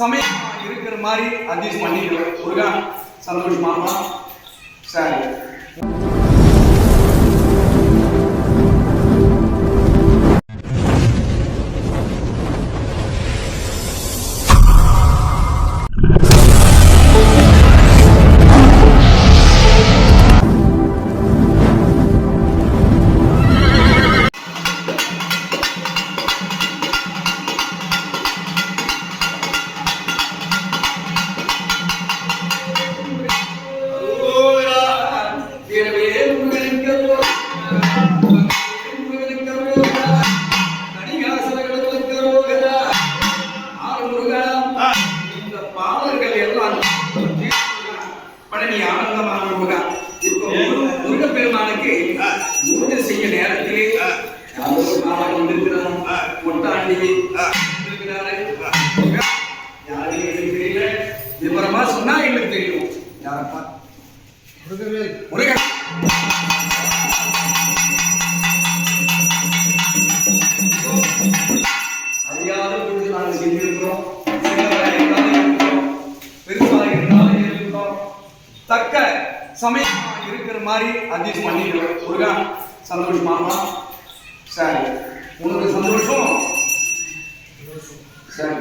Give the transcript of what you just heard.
சமயமா இருக்கிற மாதிரி அட்ஜஸ்ட் பண்ணிக்கிறோம். முருகா சந்தோஷமாமா. சரி, முருகப்பெருமானுக்கு பூஜை செய்ய நேரத்திலே கொட்டாண்டி தெரியல. விவரமா சொன்னா எங்களுக்கு தெரியும். யாரப்பா? முருகன். அறியாத பொழுது நாங்கள் செஞ்சிருக்கிறோம். பெருசாக இருந்தாலும் இருக்கிறோம். தக்க சமயமா இருக்கிற மாதிரி அட்ஜஸ்ட் பண்ணிக்கிறோம். முருகா சந்தோஷமாமா. சரி, உனக்கு சந்தோஷம். சரி.